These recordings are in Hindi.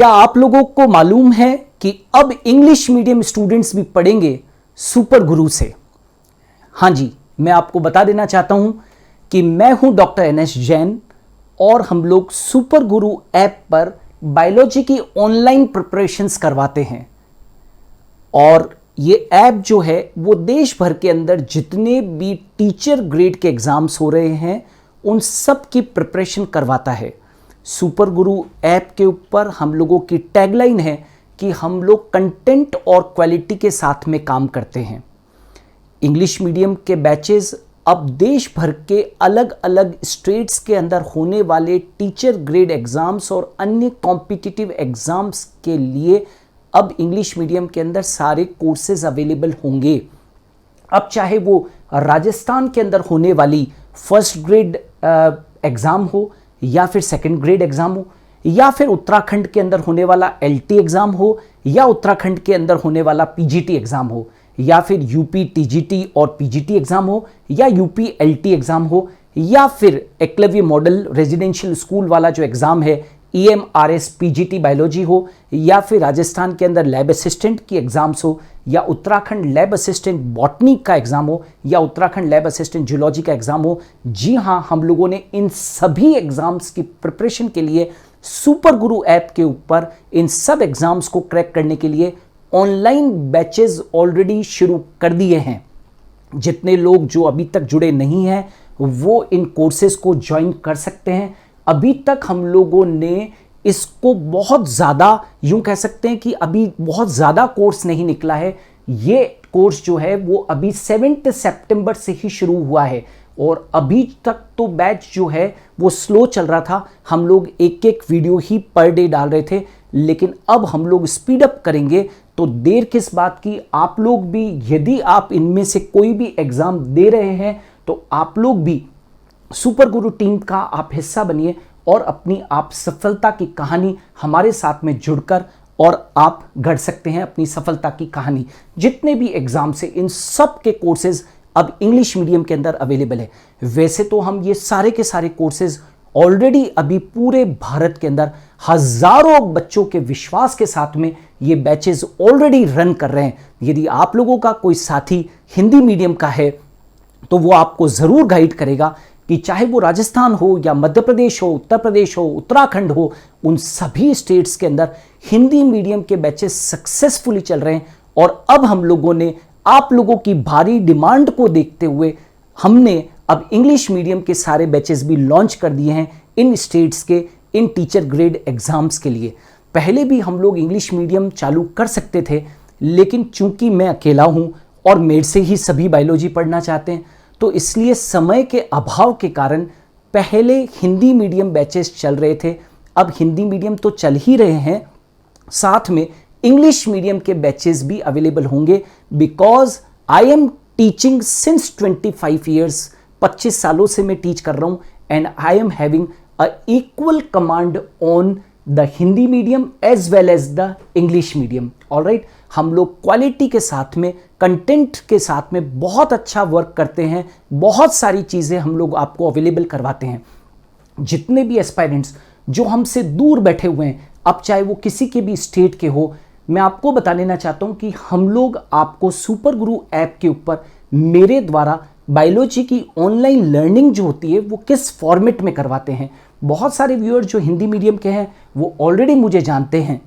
क्या आप लोगों को मालूम है कि अब इंग्लिश मीडियम स्टूडेंट्स भी पढ़ेंगे सुपर गुरु से? हाँ जी, मैं आपको बता देना चाहता हूं कि मैं हूं डॉक्टर NS जैन और हम लोग सुपर गुरु ऐप पर बायोलॉजी की ऑनलाइन प्रिपरेशंस करवाते हैं। और ये ऐप जो है वो देश भर के अंदर जितने भी टीचर ग्रेड के एग्जाम्स हो रहे हैं उन सब की प्रिपरेशन करवाता है। सुपर गुरु ऐप के ऊपर हम लोगों की टैगलाइन है कि हम लोग कंटेंट और क्वालिटी के साथ में काम करते हैं। इंग्लिश मीडियम के बैचेस अब देश भर के अलग अलग स्टेट्स के अंदर होने वाले टीचर ग्रेड एग्जाम्स और अन्य कॉम्पिटिटिव एग्जाम्स के लिए अब इंग्लिश मीडियम के अंदर सारे कोर्सेज अवेलेबल होंगे। अब चाहे वो राजस्थान के अंदर होने वाली फर्स्ट ग्रेड एग्ज़ाम हो या फिर सेकंड ग्रेड एग्ज़ाम हो या फिर उत्तराखंड के अंदर होने वाला LT एग्ज़ाम हो या उत्तराखंड के अंदर होने वाला PGT एग्ज़ाम हो या फिर UP TGT और PGT एग्ज़ाम हो या UP LT एग्ज़ाम हो या फिर एकलव्य मॉडल रेजिडेंशियल स्कूल वाला जो एग्ज़ाम है EMRS PGT बायोलॉजी हो या फिर राजस्थान के अंदर लैब असिस्टेंट की एग्जाम्स हो या उत्तराखंड लैब असिस्टेंट बॉटनी का एग्जाम हो या उत्तराखंड लैब असिस्टेंट जूलॉजी का एग्जाम हो। जी हाँ, हम लोगों ने इन सभी एग्जाम्स की प्रिपरेशन के लिए सुपर गुरु ऐप के ऊपर इन सब एग्जाम्स को क्रैक करने के लिए ऑनलाइन बैचेस ऑलरेडी शुरू कर दिए हैं। जितने लोग जो अभी तक जुड़े नहीं हैं वो इन कोर्सेज को ज्वाइन कर सकते हैं। अभी तक हम लोगों ने इसको बहुत ज़्यादा, यूं कह सकते हैं कि अभी बहुत ज़्यादा कोर्स नहीं निकला है। ये कोर्स जो है वो अभी 7 सितंबर से ही शुरू हुआ है और अभी तक तो बैच जो है वो स्लो चल रहा था। हम लोग एक एक वीडियो ही पर डे डाल रहे थे, लेकिन अब हम लोग स्पीड अप करेंगे। तो देर किस बात की, आप लोग भी यदि आप इनमें से कोई भी एग्ज़ाम दे रहे हैं तो आप लोग भी सुपर गुरु टीम का आप हिस्सा बनिए और अपनी आप सफलता की कहानी हमारे साथ में जुड़कर और आप गढ़ सकते हैं अपनी सफलता की कहानी। जितने भी एग्जाम से इन सब के कोर्सेज अब इंग्लिश मीडियम के अंदर अवेलेबल है। वैसे तो हम ये सारे के सारे कोर्सेज ऑलरेडी अभी पूरे भारत के अंदर हजारों बच्चों के विश्वास के साथ में ये बैचेज ऑलरेडी रन कर रहे हैं। यदि आप लोगों का कोई साथी हिंदी मीडियम का है तो वो आपको ज़रूर गाइड करेगा कि चाहे वो राजस्थान हो या मध्य प्रदेश हो, उत्तर प्रदेश हो, उत्तराखंड हो, उन सभी स्टेट्स के अंदर हिंदी मीडियम के बैचेस सक्सेसफुली चल रहे हैं। और अब हम लोगों ने आप लोगों की भारी डिमांड को देखते हुए हमने अब इंग्लिश मीडियम के सारे बैचेस भी लॉन्च कर दिए हैं इन स्टेट्स के इन टीचर ग्रेड एग्जाम्स के लिए। पहले भी हम लोग इंग्लिश मीडियम चालू कर सकते थे, लेकिन चूंकि मैं अकेला हूं और मेरे से ही सभी बायोलॉजी पढ़ना चाहते हैं तो इसलिए समय के अभाव के कारण पहले हिंदी मीडियम बैचेस चल रहे थे। अब हिंदी मीडियम तो चल ही रहे हैं, साथ में इंग्लिश मीडियम के बैचेस भी अवेलेबल होंगे। Because I am teaching since 25 years, 25 सालों से मैं टीच कर रहा हूं and I am having a equal command on the Hindi medium as well as the English medium. Alright, हम लोग क्वालिटी के साथ में, कंटेंट के साथ में बहुत अच्छा वर्क करते हैं। बहुत सारी चीज़ें हम लोग आपको अवेलेबल करवाते हैं। जितने भी एस्पायरेंट्स जो हमसे दूर बैठे हुए हैं, अब चाहे वो किसी के भी स्टेट के हो, मैं आपको बता लेना चाहता हूं कि हम लोग आपको सुपर गुरु ऐप के ऊपर मेरे द्वारा बायोलॉजी की ऑनलाइन लर्निंग जो होती है वो किस फॉर्मेट में करवाते हैं। बहुत सारे व्यूअर जो हिंदी मीडियम के हैं वो ऑलरेडी मुझे जानते हैं,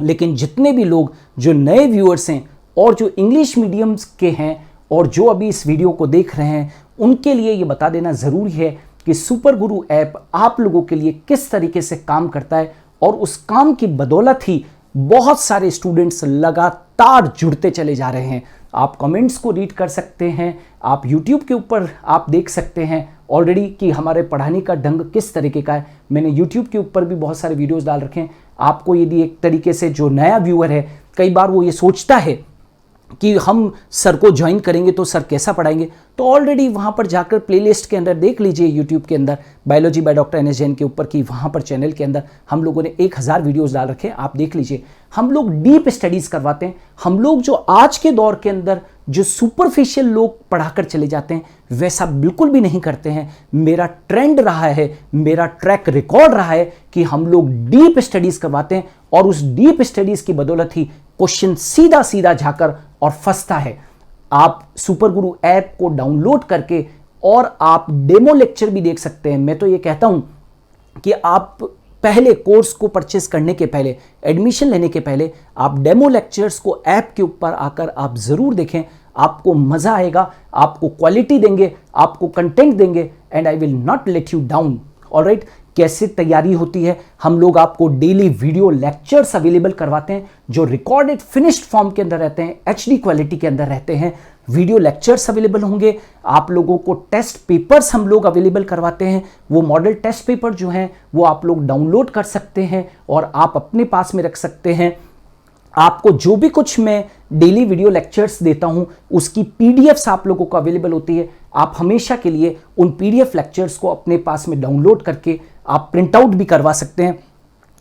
लेकिन जितने भी लोग जो नए व्यूअर्स हैं और जो इंग्लिश मीडियम्स के हैं और जो अभी इस वीडियो को देख रहे हैं, उनके लिए ये बता देना ज़रूरी है कि सुपर गुरु ऐप आप लोगों के लिए किस तरीके से काम करता है। और उस काम की बदौलत ही बहुत सारे स्टूडेंट्स लगातार जुड़ते चले जा रहे हैं। आप कमेंट्स को रीड कर सकते हैं, आप यूट्यूब के ऊपर आप देख सकते हैं ऑलरेडी कि हमारे पढ़ाने का ढंग किस तरीके का है। मैंने यूट्यूब के ऊपर भी बहुत सारे वीडियोस डाल रखे हैं। आपको यदि एक तरीके से जो नया व्यूअर है, कई बार वो ये सोचता है कि हम सर को ज्वाइन करेंगे तो सर कैसा पढ़ाएंगे, तो ऑलरेडी वहाँ पर जाकर प्लेलिस्ट के अंदर देख लीजिए यूट्यूब के अंदर biology by doctor NS Jain के ऊपर कि वहाँ पर चैनल के अंदर हम लोगों ने 1000 वीडियोस डाल रखे हैं, आप देख लीजिए। हम लोग डीप स्टडीज करवाते हैं। हम लोग जो आज के दौर के अंदर जो सुपरफिशियल लोग पढ़ाकर चले जाते हैं वैसा बिल्कुल भी नहीं करते हैं। मेरा ट्रेंड रहा है, मेरा ट्रैक रिकॉर्ड रहा है कि हम लोग डीप स्टडीज करवाते हैं और उस डीप स्टडीज की बदौलत ही क्वेश्चन सीधा सीधा जाकर और फंसता है। आप सुपर गुरु ऐप को डाउनलोड करके और आप डेमो लेक्चर भी देख सकते हैं। मैं तो ये कहता हूं कि आप पहले कोर्स को परचेस करने के पहले, एडमिशन लेने के पहले आप डेमो लेक्चर्स को ऐप के ऊपर आकर आप जरूर देखें। आपको मजा आएगा, आपको क्वालिटी देंगे, आपको कंटेंट देंगे and I will not let you down. Alright, कैसे तैयारी होती है, हम लोग आपको डेली वीडियो लेक्चर्स अवेलेबल करवाते हैं जो रिकॉर्डेड फिनिश्ड फॉर्म के अंदर रहते हैं, एचडी क्वालिटी के अंदर रहते हैं। वीडियो लेक्चर्स अवेलेबल होंगे, आप लोगों को टेस्ट पेपर्स हम लोग अवेलेबल करवाते हैं। वो मॉडल टेस्ट पेपर जो हैं वो आप लोग डाउनलोड कर सकते हैं और आप अपने पास में रख सकते हैं। आपको जो भी कुछ मैं डेली वीडियो लेक्चर्स देता हूं उसकी पीडीएफ्स आप लोगों को अवेलेबल होती है। आप हमेशा के लिए उन पीडीएफ लेक्चर्स को अपने पास में डाउनलोड करके आप प्रिंट आउट भी करवा सकते हैं।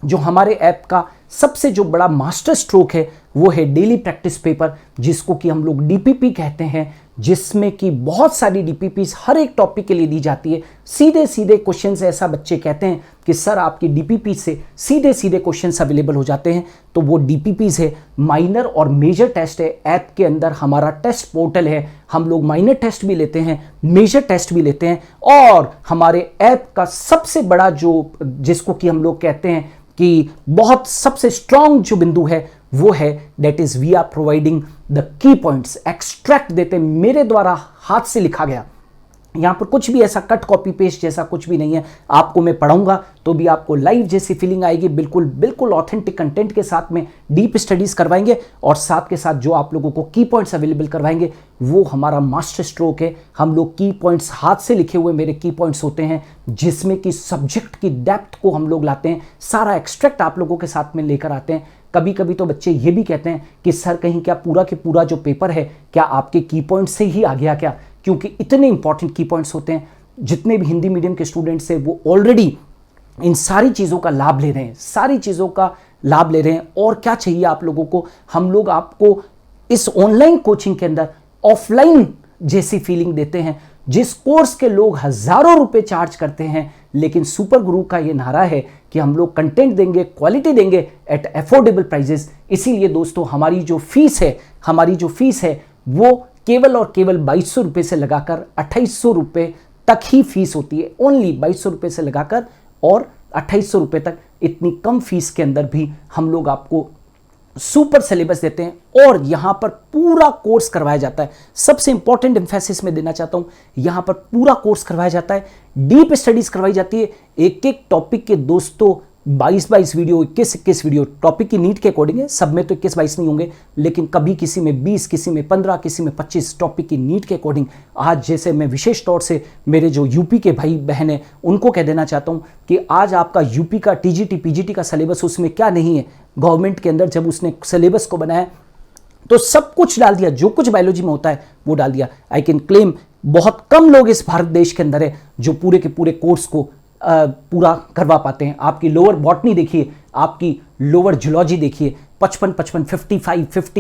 जो हमारे ऐप का सबसे जो बड़ा मास्टर स्ट्रोक है वो है डेली प्रैक्टिस पेपर, जिसको कि हम लोग डीपीपी कहते हैं, जिसमें कि बहुत सारी डीपीपीस हर एक टॉपिक के लिए दी जाती है। सीधे सीधे क्वेश्चंस, ऐसा बच्चे कहते हैं कि सर आपकी डीपीपी से सीधे सीधे क्वेश्चंस अवेलेबल हो जाते हैं, तो वो डीपीपीस है। माइनर और मेजर टेस्ट है, ऐप के अंदर हमारा टेस्ट पोर्टल है। हम लोग माइनर टेस्ट भी लेते हैं, मेजर टेस्ट भी लेते हैं और हमारे ऐप का सबसे बड़ा जो, जिसको कि हम लोग कहते हैं कि बहुत सबसे स्ट्रांग जो बिंदु है वो है that is we are providing the key points. Extract देते हैं, मेरे द्वारा हाथ से लिखा गया। यहां पर कुछ भी ऐसा कट कॉपी पेस्ट जैसा कुछ भी नहीं है। आपको मैं पढ़ाऊंगा तो भी आपको लाइव जैसी फीलिंग आएगी, बिल्कुल बिल्कुल ऑथेंटिक कंटेंट के साथ में डीप स्टडीज करवाएंगे और साथ के साथ जो आप लोगों को की पॉइंट्स अवेलेबल करवाएंगे वो हमारा मास्टर स्ट्रोक है। हम लोग की पॉइंट्स, हाथ से लिखे हुए मेरे की पॉइंट्स होते हैं जिसमें कि सब्जेक्ट की डेप्थ को हम लोग लाते हैं, सारा एक्सट्रैक्ट आप लोगों के साथ में लेकर आते हैं। कभी कभी तो बच्चे ये भी कहते हैं कि सर कहीं क्या पूरा के पूरा जो पेपर है क्या आपके की पॉइंट से ही आ गया क्या, क्योंकि इतने इंपॉर्टेंट की पॉइंट्स होते हैं। जितने भी हिंदी मीडियम के स्टूडेंट्स हैं वो ऑलरेडी इन सारी चीज़ों का लाभ ले रहे हैं, सारी चीज़ों का लाभ ले रहे हैं। और क्या चाहिए आप लोगों को, हम लोग आपको इस ऑनलाइन कोचिंग के अंदर ऑफलाइन जैसी फीलिंग देते हैं। जिस कोर्स के लोग हजारों रुपए चार्ज करते हैं, लेकिन सुपर गुरु का ये नारा है कि हम लोग कंटेंट देंगे, क्वालिटी देंगे एट अफोर्डेबल प्राइजेस। इसीलिए दोस्तों हमारी जो फीस है वो केवल और केवल 2200 रुपये से लगाकर 2800 रुपये तक ही फीस होती है। ओनली 2200 रुपये से लगाकर और 2800 रुपये तक, इतनी कम फीस के अंदर भी हम लोग आपको सुपर सिलेबस देते हैं और यहां पर पूरा कोर्स करवाया जाता है। सबसे इंपॉर्टेंट एम्फेसिस में देना चाहता हूं, यहां पर पूरा कोर्स करवाया जाता है, डीप स्टडीज करवाई जाती है। एक एक टॉपिक के दोस्तों 22 वीडियो, 21 वीडियो टॉपिक की नीड के अकॉर्डिंग है। सब में तो 21-22 नहीं होंगे, लेकिन कभी किसी में 20, किसी में 15, किसी में 25 टॉपिक की नीड के अकॉर्डिंग। आज जैसे मैं विशेष तौर से मेरे जो यूपी के भाई बहन हैं उनको कह देना चाहता हूं कि आज आपका यूपी का टीजीटी पीजीटी का सिलेबस उसमें क्या नहीं है, गवर्नमेंट के अंदर जब उसने सिलेबस को बनाया तो सब कुछ डाल दिया, जो कुछ बायोलॉजी में होता है वो डाल दिया। आई कैन क्लेम बहुत कम लोग इस भारत देश के अंदर है जो पूरे के पूरे कोर्स को पूरा करवा पाते हैं। आपकी लोअर बॉटनी देखिए, आपकी लोअर जूलॉजी देखिए, 55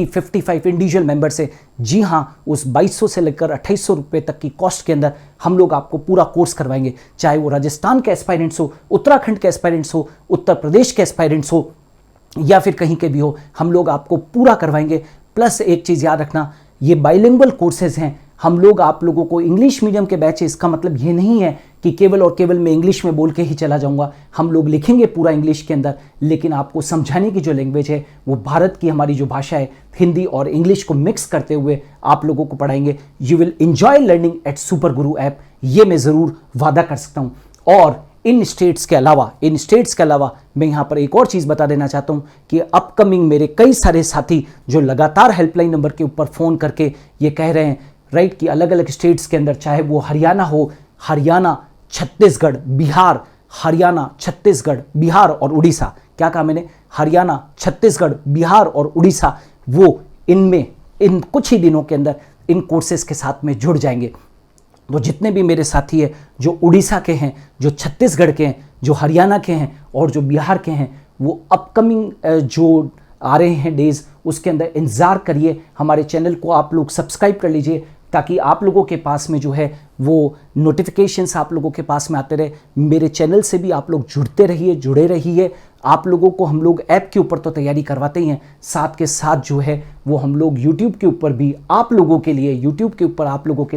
55 इंडिविजुअल मेंबर से। जी हाँ, उस 2200 से लेकर 2800 रुपये तक की कॉस्ट के अंदर हम लोग आपको पूरा कोर्स करवाएंगे। चाहे वो राजस्थान के एस्पायरेंट्स हो, उत्तराखंड के एस्पायरेंट्स हो, उत्तर प्रदेश के एस्पायरेंट्स हो या फिर कहीं के भी हो, हम लोग आपको पूरा करवाएंगे। प्लस एक चीज़ याद रखना, ये बाइलिंगुअल कोर्सेज हैं। हम लोग आप लोगों को इंग्लिश मीडियम के बैच है, इसका मतलब ये नहीं है कि केवल और केवल मैं इंग्लिश में बोल के ही चला जाऊंगा। हम लोग लिखेंगे पूरा इंग्लिश के अंदर, लेकिन आपको समझाने की जो लैंग्वेज है वो भारत की हमारी जो भाषा है, हिंदी और इंग्लिश को मिक्स करते हुए आप लोगों को पढ़ाएंगे। You will enjoy learning at super Guru app, ये मैं ज़रूर वादा कर सकता हूँ। और इन स्टेट्स के अलावा मैं यहाँ पर एक और चीज़ बता देना चाहता हूँ कि अपकमिंग मेरे कई सारे साथी जो लगातार हेल्पलाइन नंबर के ऊपर फ़ोन करके ये कह रहे हैं राइट कि अलग अलग स्टेट्स के अंदर, चाहे वो हरियाणा हो, हरियाणा, छत्तीसगढ़, बिहार, हरियाणा, छत्तीसगढ़, बिहार और उड़ीसा, क्या कहा मैंने, हरियाणा, छत्तीसगढ़, बिहार और उड़ीसा, वो इनमें इन कुछ ही दिनों के अंदर इन कोर्सेज के साथ में जुड़ जाएंगे। तो जितने भी मेरे साथी हैं जो उड़ीसा के हैं, जो छत्तीसगढ़ के हैं, जो हरियाणा के हैं और जो बिहार के हैं, वो अपकमिंग जो आ रहे हैं डेज, उसके अंदर इंतज़ार करिए। हमारे चैनल को आप लोग सब्सक्राइब कर लीजिए ताकि आप लोगों के पास में जो है वो नोटिफिकेशंस आप लोगों के पास में आते रहे। मेरे चैनल से भी आप लोग जुड़े रहिए। आप लोगों को हम लोग ऐप के ऊपर तो तैयारी करवाते ही हैं, साथ के साथ जो है वो हम लोग यूट्यूब के ऊपर भी आप लोगों के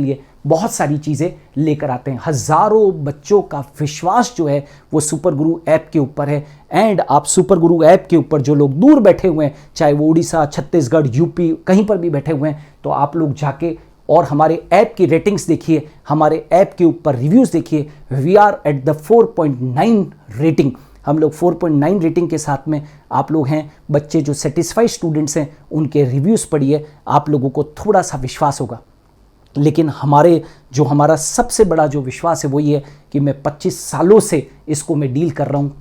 लिए बहुत सारी चीज़ें लेकर आते हैं। हज़ारों बच्चों का विश्वास जो है वो सुपर गुरु ऐप के ऊपर है। एंड आप सुपर गुरु ऐप के ऊपर जो लोग दूर बैठे हुए हैं, चाहे वो उड़ीसा, छत्तीसगढ़, यूपी कहीं पर भी बैठे हुए हैं, तो आप लोग जाके और हमारे ऐप की रेटिंग्स देखिए, हमारे ऐप के ऊपर रिव्यूज़ देखिए। We are at the 4.9 rating. हम लोग 4.9 रेटिंग के साथ में आप लोग हैं। बच्चे जो सेटिस्फाइड स्टूडेंट्स हैं उनके रिव्यूज़ पढ़िए, आप लोगों को थोड़ा सा विश्वास होगा। लेकिन हमारा सबसे बड़ा जो विश्वास है वो ये है कि मैं 25 सालों से इसको मैं डील कर रहा हूँ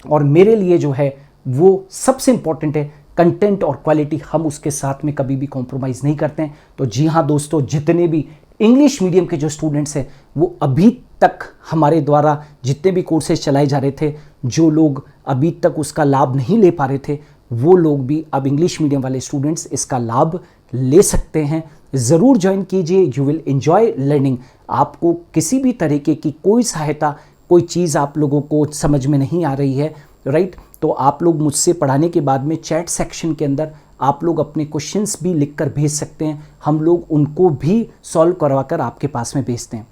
और मेरे लिए जो है वो सबसे इम्पॉर्टेंट है कंटेंट और क्वालिटी। हम उसके साथ में कभी भी कॉम्प्रोमाइज़ नहीं करते हैं। तो जी हाँ दोस्तों, जितने भी इंग्लिश मीडियम के जो स्टूडेंट्स हैं वो अभी तक हमारे द्वारा जितने भी कोर्सेज चलाए जा रहे थे, जो लोग अभी तक उसका लाभ नहीं ले पा रहे थे, वो लोग भी अब इंग्लिश मीडियम वाले स्टूडेंट्स इसका लाभ ले सकते हैं। ज़रूर ज्वाइन कीजिए, यू विल एंजॉय लर्निंग। आपको किसी भी तरीके की कोई सहायता, कोई चीज़ आप लोगों को समझ में नहीं आ रही है, राइट, तो आप लोग मुझसे पढ़ाने के बाद में चैट सेक्शन के अंदर आप लोग अपने क्वेश्चंस भी लिखकर भेज सकते हैं। हम लोग उनको भी सॉल्व करवा कर आपके पास में भेजते हैं।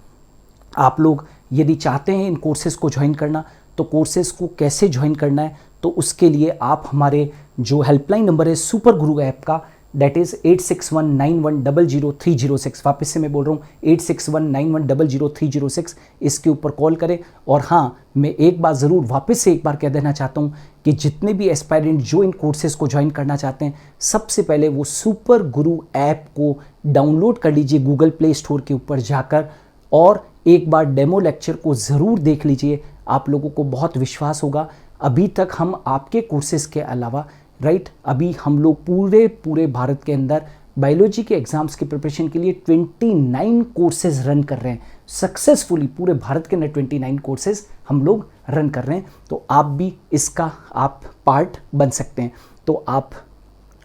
आप लोग यदि चाहते हैं इन कोर्सेज़ को ज्वाइन करना, तो कोर्सेज़ को कैसे ज्वाइन करना है, तो उसके लिए आप हमारे जो हेल्पलाइन नंबर है सुपर गुरु ऐप का, दैट इज़ 8619100306, वापस से मैं बोल रहा हूँ 8619100306, इसके ऊपर कॉल करें। और हाँ, मैं एक बात ज़रूर वापस से एक बार कह देना चाहता हूँ कि जितने भी एस्पायरेंट जो इन कोर्सेज़ को ज्वाइन करना चाहते हैं, सबसे पहले वो सुपर गुरु ऐप को डाउनलोड कर लीजिए गूगल प्ले स्टोर के ऊपर जाकर, और एक बार डेमो लेक्चर को ज़रूर देख लीजिए। आप लोगों को बहुत विश्वास होगा। अभी तक हम आपके कोर्सेज़ के अलावा, राइट, अभी हम लोग पूरे भारत के अंदर बायोलॉजी के एग्ज़ाम्स की प्रिपरेशन के लिए 29 कोर्सेज़ रन कर रहे हैं सक्सेसफुली। पूरे भारत के अंदर 29 कोर्सेज़ हम लोग रन कर रहे हैं। तो आप भी इसका आप पार्ट बन सकते हैं। तो आप,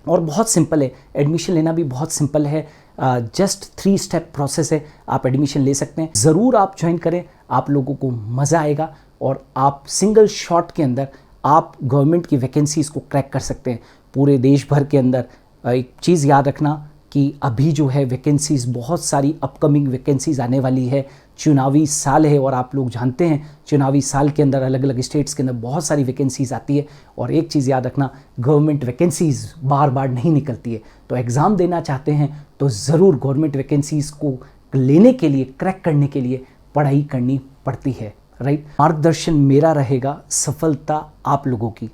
और बहुत सिंपल है, एडमिशन लेना भी बहुत सिंपल है, जस्ट 3 स्टेप प्रोसेस है, आप एडमिशन ले सकते हैं। ज़रूर आप ज्वाइन करें, आप लोगों को मज़ा आएगा और आप सिंगल शॉट के अंदर आप गवर्नमेंट की वैकेंसीज़ को क्रैक कर सकते हैं पूरे देश भर के अंदर। एक चीज़ याद रखना कि अभी जो है वैकेंसीज़, बहुत सारी अपकमिंग वैकेंसीज़ आने वाली है। चुनावी साल है और आप लोग जानते हैं चुनावी साल के अंदर अलग अलग स्टेट्स के अंदर बहुत सारी वैकेंसीज़ आती है। और एक चीज़ याद रखना, गवर्नमेंट वैकेंसीज़ बार बार नहीं निकलती है। तो एग्ज़ाम देना चाहते हैं तो ज़रूर गवर्नमेंट वैकेंसीज़ को लेने के लिए, क्रैक करने के लिए पढ़ाई करनी पड़ती है, राइट। मार्गदर्शन मेरा रहेगा, सफलता आप लोगों की।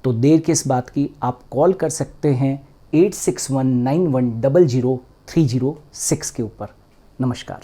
तो देर किस बात की, आप कॉल कर सकते हैं 8619100306 के ऊपर। नमस्कार।